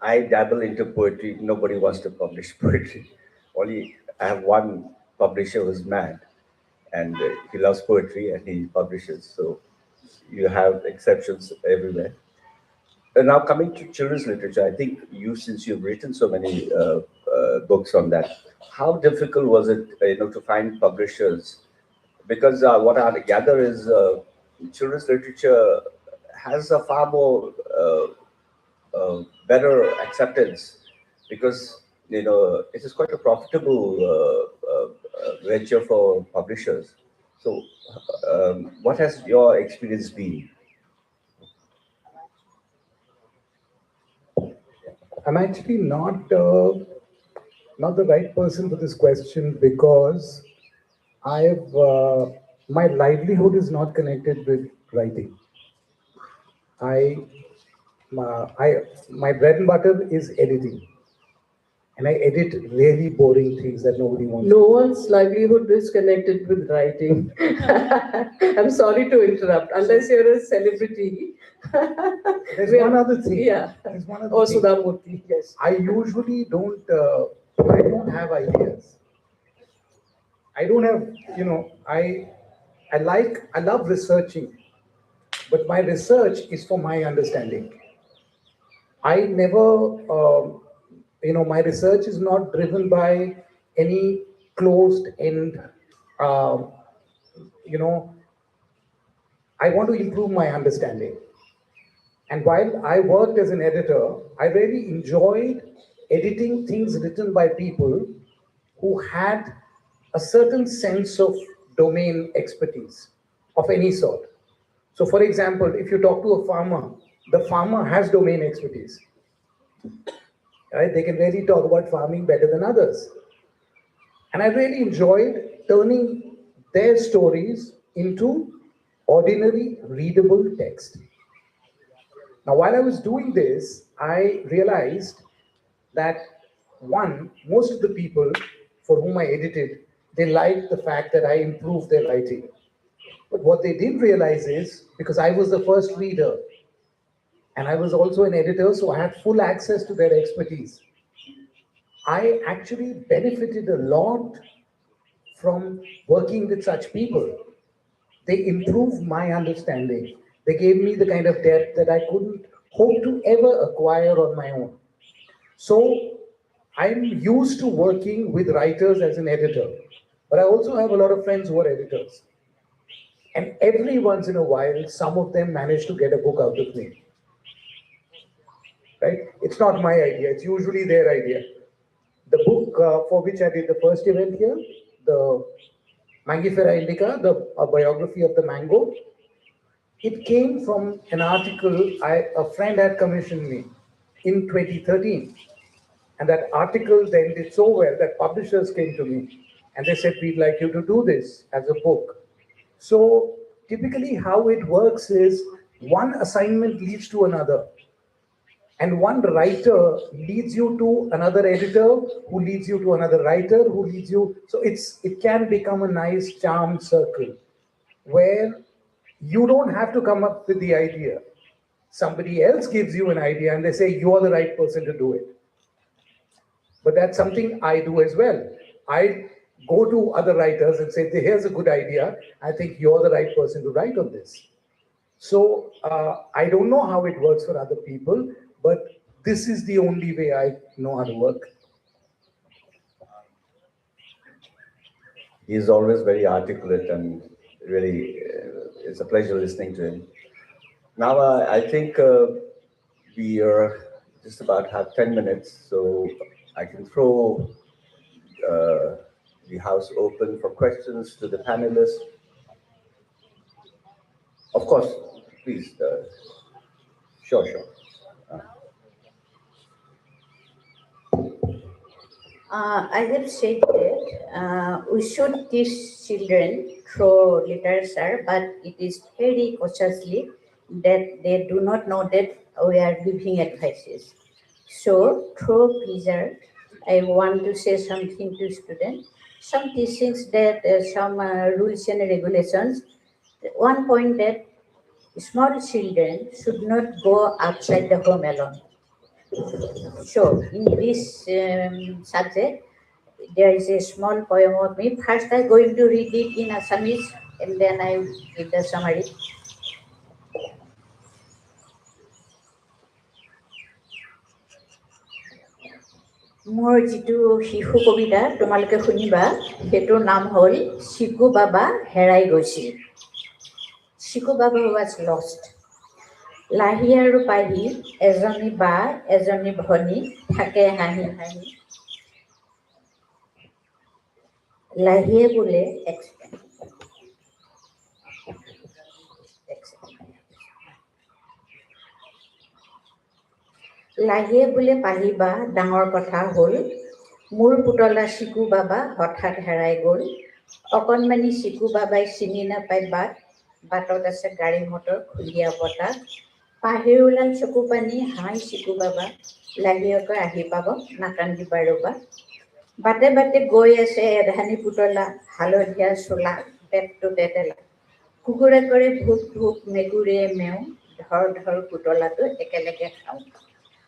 I dabble into poetry. Nobody wants to publish poetry. Only I have one publisher who's mad, and he loves poetry and he publishes. So you have exceptions everywhere. And now coming to children's literature, I think you, since you've written so many books on that, how difficult was it, to find publishers? Because what I gather is children's literature has a far more better acceptance because it is quite a profitable venture for publishers. So, what has your experience been? I'm actually not the right person for this question because I've my livelihood is not connected with writing. I my bread and butter is editing, and I edit really boring things that nobody wants. No one's livelihood is connected with writing. I'm sorry to interrupt, unless you're a celebrity. There's We are- one other thing. Yeah. There's one other Oh, thing. Sudha Murthy, yes. I usually don't. I don't have ideas. I don't have. I love researching, but my research is for my understanding. I never, my research is not driven by any closed end. Um, you know, I want to improve my understanding. And while I worked as an editor, I really enjoyed editing things written by people who had a certain sense of domain expertise of any sort. So, for example, if you talk to a farmer, the farmer has domain expertise. Right? They can really talk about farming better than others. And I really enjoyed turning their stories into ordinary readable text. Now, while I was doing this, I realized that one, most of the people for whom I edited, they liked the fact that I improved their writing. But what they didn't realize is because I was the first reader and I was also an editor, so I had full access to their expertise. I actually benefited a lot from working with such people. They improved my understanding. They gave me the kind of depth that I couldn't hope to ever acquire on my own. So I'm used to working with writers as an editor, but I also have a lot of friends who are editors. And every once in a while, some of them manage to get a book out of me. Right? It's not my idea, it's usually their idea. The book for which I did the first event here, the Mangifera Indica, a biography of the mango, it came from an article a friend had commissioned me in 2013. And that article then did so well that publishers came to me and they said, we'd like you to do this as a book. So typically how it works is one assignment leads to another. And one writer leads you to another editor, who leads you to another writer, who leads you. So it can become a nice charmed circle where You don't have to come up with the idea. Somebody else gives you an idea and they say you're the right person to do it. But that's something I do as well. I go to other writers and say, here's a good idea. I think you're the right person to write on this. So I don't know how it works for other people, but this is the only way I know how to work. He's always very articulate and really, it's a pleasure listening to him. Now, I think we are just about have 10 minutes, so I can throw the house open for questions to the panelists. Of course, please. Sure, sure. I have said that we should teach children through literature, but it is very cautiously that they do not know that we are giving advices. So, through pleasure, I want to say something to students. Some teachings that some rules and regulations. One point that small children should not go outside the home alone. So, in this subject, there is a small poem of me. First, I'm going to read it in Assamese and then I give the summary. মোৰ যিটো শিশু কবিতা তোমালোকে শুনিবা সেইটোৰ নাম হ'ল চিকু বাবা হেৰাই গৈছিল চিকু বাবা was lost লাহি আৰু পাহি এজনী বা এজনী ভনী থাকে হাঁহি হাঁহি লাহিয়ে বোলে লাহিয়ে বোলে পাহিবা ডাঙৰ কথা হ'ল মোৰ পুতলা চিকু বাবা হঠাৎ হেৰাই গ'ল অকণমানি চিকু বাবাই চিনি নাপায় বাটত আছে গাড়ী মটৰ খুলীয়া বতাহ পাহিৰ ওলাল চকু পানী হাই চিকু বাবা লাহিয়েকৈ আহি পাব নাকান্দিবা ৰ'বা বাটে বাটে গৈ আছে এধানি পুতলা হালধীয়া চোলা পেটটো তেতেলা কুকুৰে কৰে ভুক ভুক মেকুৰীয়ে মেও ধৰ ধৰ পুতলাটো একেলগে খাওঁ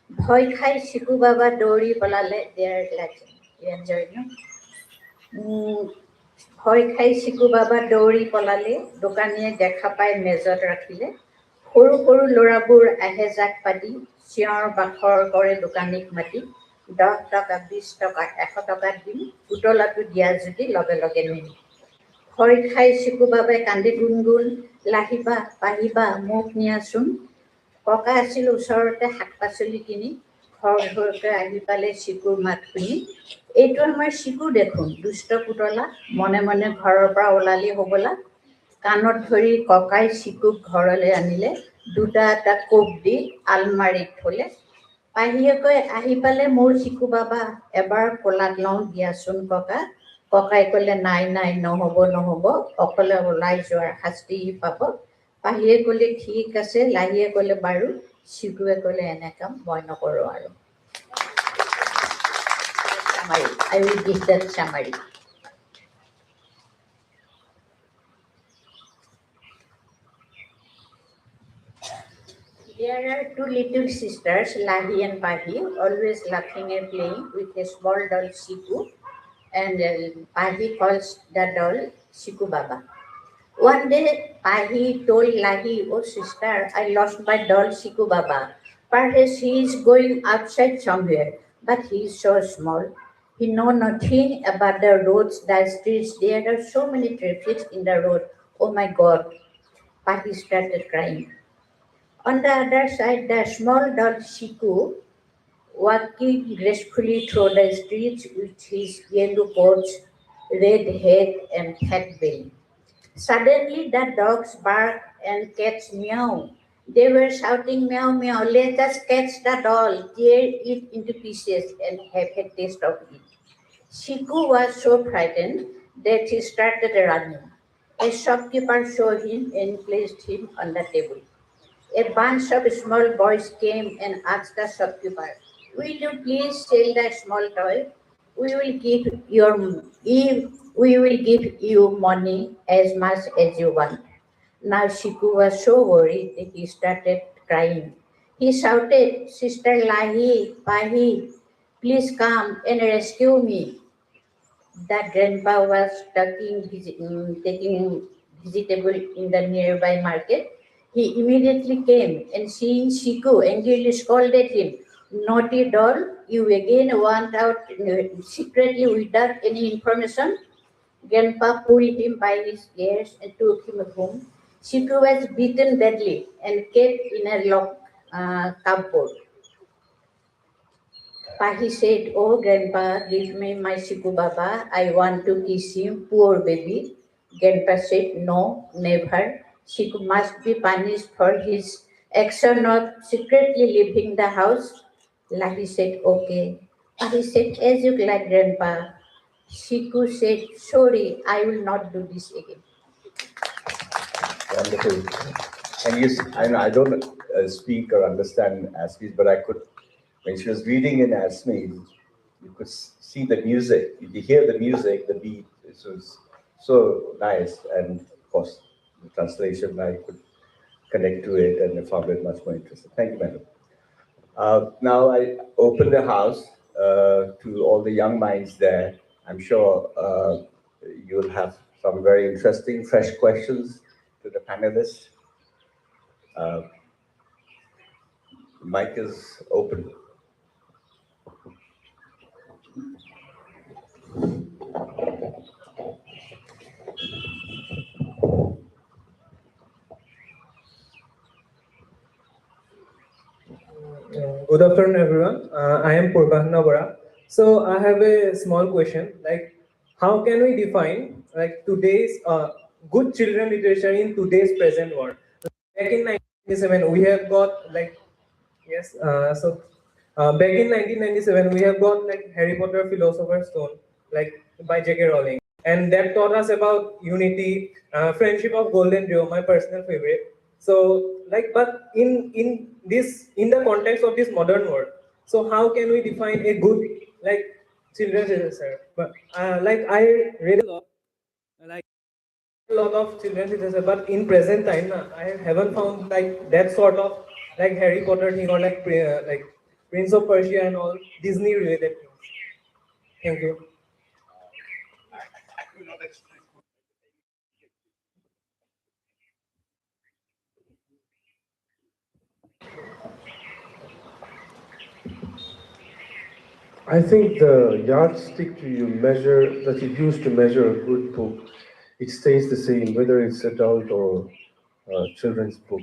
ভয় খাই চিকু বাবা দৌৰি পলালে ভয় খাই চিকু বাবা দৌৰি পলালে দোকানীয়ে দেখা পাই মেজত ৰাখিলে সৰু সৰু ল'ৰাবোৰ আহে জাক পাতি চিঞৰ বাখৰ কৰে দোকানীক মাতি 10 টকা 20 টকা 100 টকা দিম পুতলাটো দিয়া যদি লগে লগে নিম ভয় খাই চিকু বাবাই কান্দি গুণগুণ লাহিবা পাহিবা মোক নিয়াচোন ককা আছিল ওচৰতে শাক পাচলি কিনি ঘৰ ঘৰকৈ আহি পালে চিকুৰ মাত শুনি এইটো আমাৰ চিকু দেখোন দুষ্ট পুতলা মনে মনে ঘৰৰ পৰা ওলালি হ'বলা কাণত ধৰি ককাই চিকুক ঘৰলৈ আনিলে দুটা এটা কোব দি আলমাৰিত থলে পাহিয়েকৈ আহি পালে মোৰ চিকু বাবা এবাৰ কোলাত লওঁ দিয়াচোন ককা ককাই ক'লে নাই নাই নহ'ব নহ'ব অকলে ওলাই যোৱাৰ শাস্তি পাব পাহিয়ে ক'লে ঠিক আছে লাহিয়ে ক'লে বাৰু চিকুৱে ক'লে এনে কাম মই নকৰোঁ আৰু I will give that summary. There are two little sisters, Lahi and Pahi, always laughing and playing with a small doll Siku, and Pahi calls the doll Siku Baba. One day, Pahi told Lahi, oh sister, I lost my doll Siku Baba. Perhaps he is going outside somewhere, but he is so small. He knows nothing about the roads, the streets. There are so many traffic in the road. Oh my God. Pahi started crying. On the other side, the small doll Shiku, walking gracefully through the streets with his yellow coat, red head, and fat belly. Suddenly, the dogs barked and cats meow. They were shouting, meow, meow, let us catch the doll, tear it into pieces, and have a taste of it. Shiku was so frightened that he started running. A shopkeeper saw him and placed him on the table. A bunch of small boys came and asked the shopkeeper, will you please sell the small toy? We will give you money as much as you want. Now Shiku was so worried that he started crying. He shouted, Sister Lahi, Pahi, please come and rescue me. That grandpa was taking vegetable in the nearby market. He immediately came and seeing Shiku angrily scolded him, Naughty doll, you again went out secretly without any information. Grandpa pulled him by his ears and took him home. Shiku was beaten badly and kept in a locked cupboard. Pahi said, Oh, Grandpa, give me my Shiku Baba. I want to kiss him, poor baby. Grandpa said, No, never. Shiku must be punished for his action of secretly leaving the house. Lahi said, Okay. Pahi said, As you like, Grandpa. Shiku said, Sorry, I will not do this again. Wonderful. And yes, I don't speak or understand Assamese, but I could, when she was reading in Assamese, you could see the music, you could hear the music, the beat. It was so nice. And of course, the translation, I could connect to it and I found it much more interesting. Thank you, madam. Now I open the house to all the young minds there. I'm sure you'll have some very interesting, fresh questions to the panelists. Uh, the mic is open. Good afternoon, everyone. I am Purvahna Bara. So I have a small question. Like, how can we define like today's good children literature in today's present world? Back in 1997, we have got like yes. Back in 1997, we have got like Harry Potter Philosopher's Stone, like by J.K. Rowling, and that taught us about unity, friendship of golden trio, my personal favorite. So like, but in the context of this modern world, so how can we define a good like children's literature? But like I read a lot, like a lot of children's literature, but in present time, I haven't found like that sort of like Harry Potter thing or like Prince of Persia and all Disney related things. Thank you. I think the yardstick to you measure that you use to measure a good book, it stays the same whether it's adult or children's book,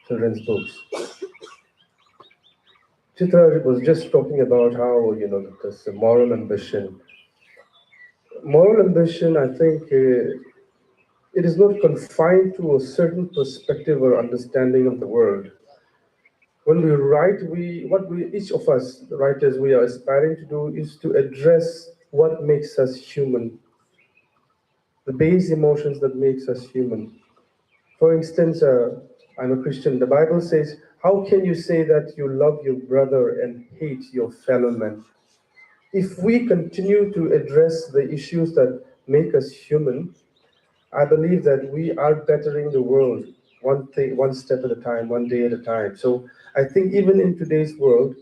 children's books. Chitra was just talking about how this moral ambition. Moral ambition, I think, it is not confined to a certain perspective or understanding of the world. When we write, each of us, the writers, we are aspiring to do is to address what makes us human, the base emotions that makes us human. For instance, I'm a Christian. The Bible says, "How can you say that you love your brother and hate your fellow man?" If we continue to address the issues that make us human, I believe that we are bettering the world one thing, one step at a time, one day at a time. So I think even in today's world,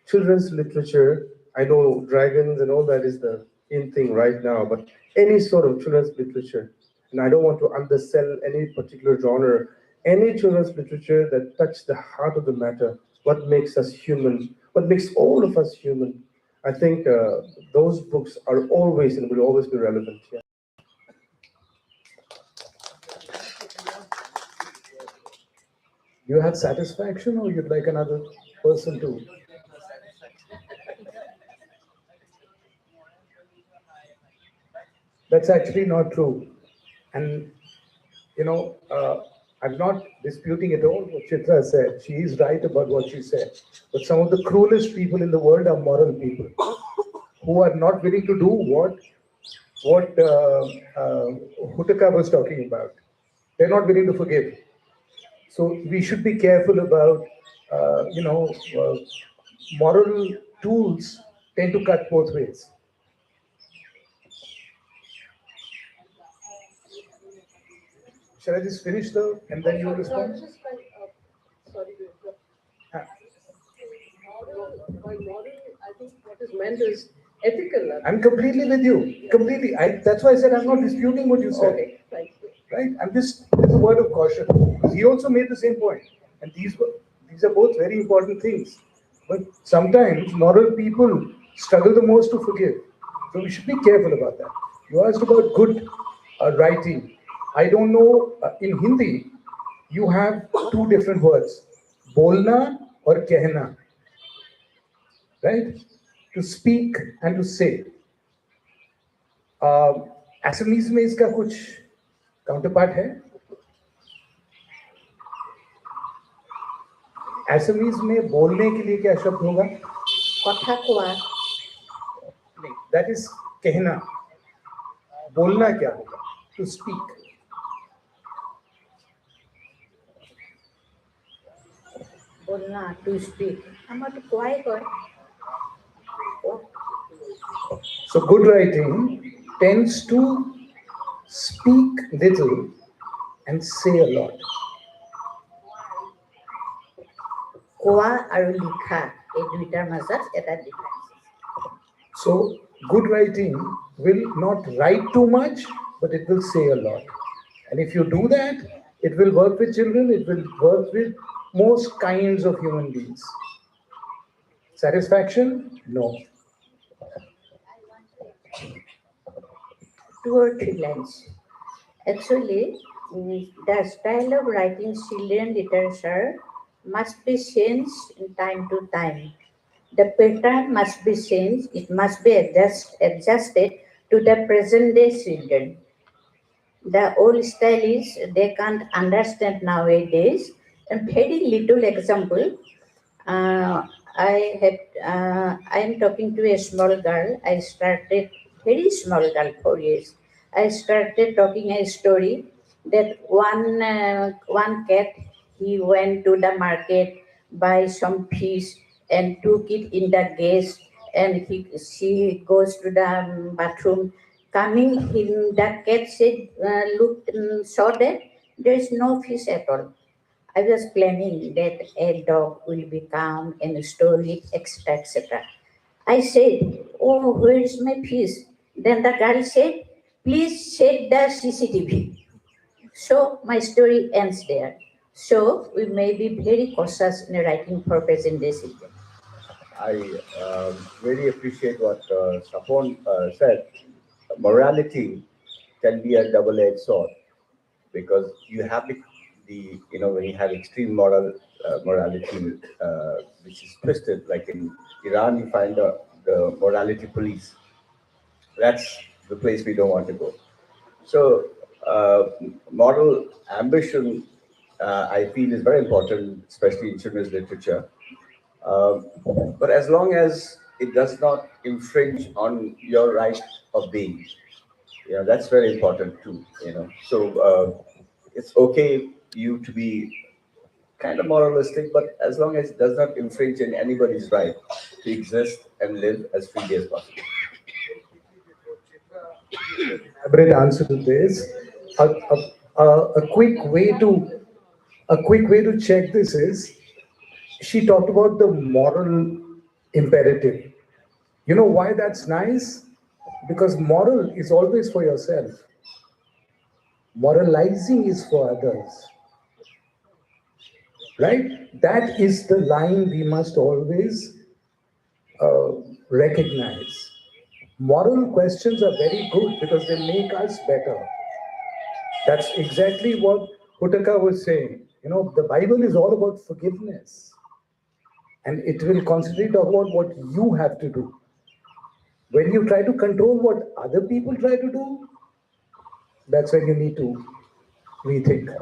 children's literature, I know dragons and all that is the in thing right now, but any sort of children's literature, and I don't want to undersell any particular genre, any children's literature that touch the heart of the matter, what makes us human, what makes all of us human. I think those books are always and will always be relevant. Yeah. You have satisfaction, or you'd like another person to? That's actually not true. And, I'm not disputing at all what Chitra said. She is right about what she said. But some of the cruelest people in the world are moral people who are not willing to do what Hutaka was talking about. They're not willing to forgive. So we should be careful about, moral tools tend to cut both ways. Shall I just finish the and then you respond? Sorry to interrupt. Ah, By moral, I think what is meant is ethical. I'm completely with you. Completely. That's why I said I'm not disputing what you said. Okay, thank you. Right? I'm just it's a word of caution because he also made the same point, and these are both very important things. But sometimes moral people struggle the most to forgive, so we should be careful about that. You asked about good writing. I don't know in Hindi, you have two different words, bolna or kehna, right? To speak and to say. Assamese में इसका कुछ counterpart है Assamese में बोलने के लिए क्या शब्द होगा কথা কোৱা नहीं दैट इज कहना बोलना क्या होगा टू स्पीक বলনা টু স্পিক আমাৰতো কোৱাই কয় so good writing tends to speak little and say a lot কোৱা আৰু লিখা এই দুইটাৰ মাজত এটা difference so good writing will not write too much but it will say a lot and if you do that it will work with children it will work with most kinds of human beings satisfaction no two or three lines. Actually, the style of writing children literature must be changed in time to time. The pattern must be changed, it must be adjusted to the present day children. The old style is they can't understand nowadays. And very little example. I am talking to a small girl. I started very small girl 4 years. I started talking a story that one cat he went to the market buy some fish and took it in the gas and she goes to the bathroom. Coming in the cat said looked saw that there is no fish at all. I was planning that a dog will be calm and store it, etc., etc. I said, "Oh, where is my fish?" Then the girl said, "Please check the CCTV." So my story ends there. So we may be very cautious in writing for present day children. I very appreciate what Sapon said. Morality can be a double-edged sword because you have when you have extreme morality which is twisted, like in Iran, you find the morality police. That's the place we don't want to go. So, moral ambition, I feel, is very important, especially in children's literature. Um, but as long as it does not infringe on your right of being, that's very important too. So it's okay you to be kind of moralistic, but as long as it does not infringe in anybody's right to exist and live as freely as possible. Elaborate answer to this. A quick way to check this is she talked about the moral imperative. You know why that's nice? Because moral is always for yourself. Moralizing is for others. Right? That is the line we must always recognize. Moral questions are very good because they make us better. That's exactly what Hutaka was saying. The Bible is all about forgiveness. And it will constantly talk about what you have to do. When you try to control what other people try to do, that's when you need to rethink.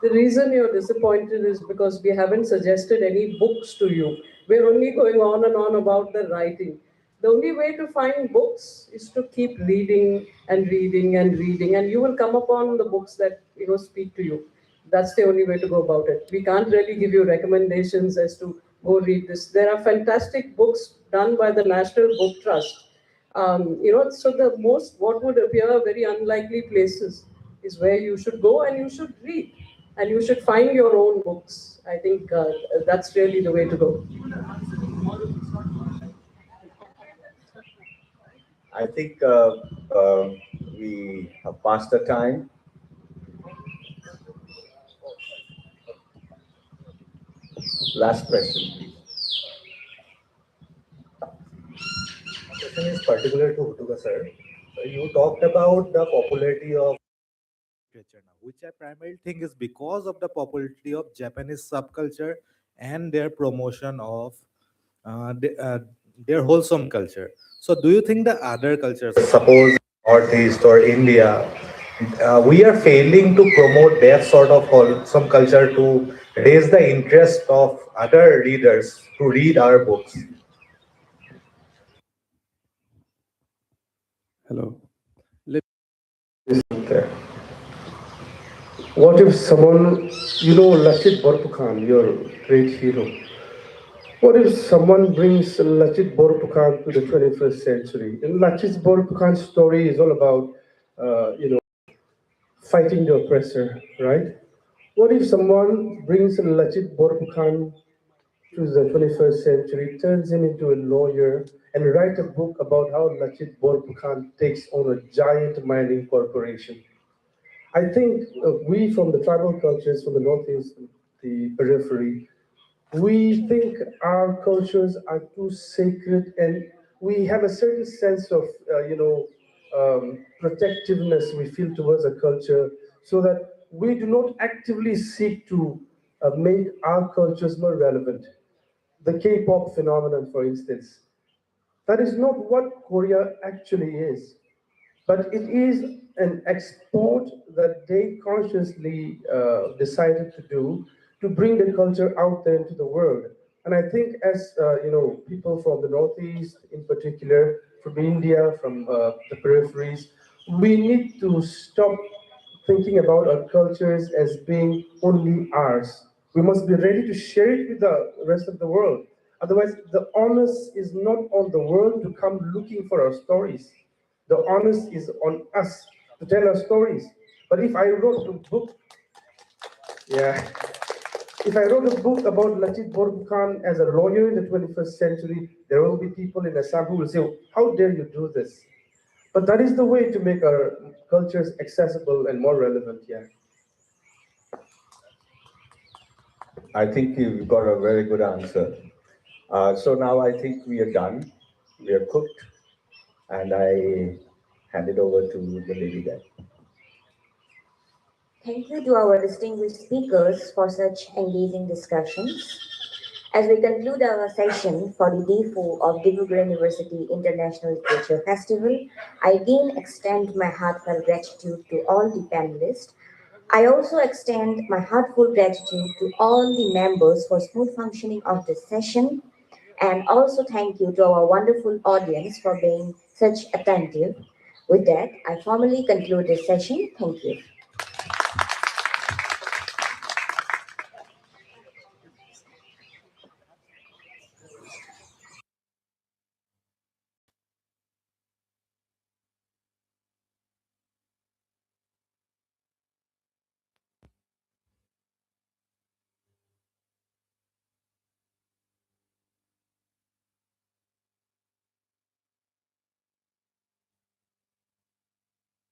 The reason you're disappointed is because we haven't suggested any books to you. We're only going on and on about the writing. The only way to find books is to keep reading and reading and reading, and you will come upon the books that speak to you. That's the only way to go about it. We can't really give you recommendations as to go read this. There are fantastic books done by the National Book Trust. So the most what would appear very unlikely places is where you should go and you should read and you should find your own books. I think that's really the way to go. I think we have passed the time. Last question, please. Question is particular to Hutuka sir. You talked about the popularity of literature now, which I primarily think is because of the popularity of Japanese subculture and their promotion of their wholesome culture. So, do you think the other cultures, suppose Northeast or India, we are failing to promote their sort of wholesome culture to raise the interest of other readers to read our books? Hello. Let me there. What if someone, Lachit Borpukhan, your great hero, what if someone brings Lachit Borpukhan to the 21st century? And Lachit Borpukhan's story is all about, fighting the oppressor, right? What if someone brings Lachit Borpukhan to the 21st century, turns him into a lawyer, and write a book about how Lachit Borpukhan takes on a giant mining corporation? I think we from the tribal cultures, from the northeast, the periphery, we think our cultures are too sacred, and we have a certain sense of, protectiveness we feel towards a culture, so that we do not actively seek to make our cultures more relevant. The K-pop phenomenon, for instance, that is not what Korea actually is, but it is an export that they consciously decided to do to bring the culture out there into the world. And I think, as people from the Northeast, in particular, from India, from the peripheries, we need to stop thinking about our cultures as being only ours. We must be ready to share it with the rest of the world. Otherwise, the onus is not on the world to come looking for our stories. The onus is on us to tell our stories. But if I wrote a book, yeah, if I wrote a book about Lachit Borpukhan as a lawyer in the 21st century, there will be people in Assam who will say, "How dare you do this?" But that is the way to make our cultures accessible and more relevant, yeah. I think you've got a very good answer. So now I think we are done. We are cooked, and I hand it over to the lady there. Thank you to our distinguished speakers for such engaging discussions. As we conclude our session for the Day 4 of Dibrugarh University International Literature Festival, I again extend my heartfelt gratitude to all the panelists. I also extend my heartfelt gratitude to all the members for smooth functioning of this session, and also thank you to our wonderful audience for being such attentive. With that, I formally conclude this session. Thank you.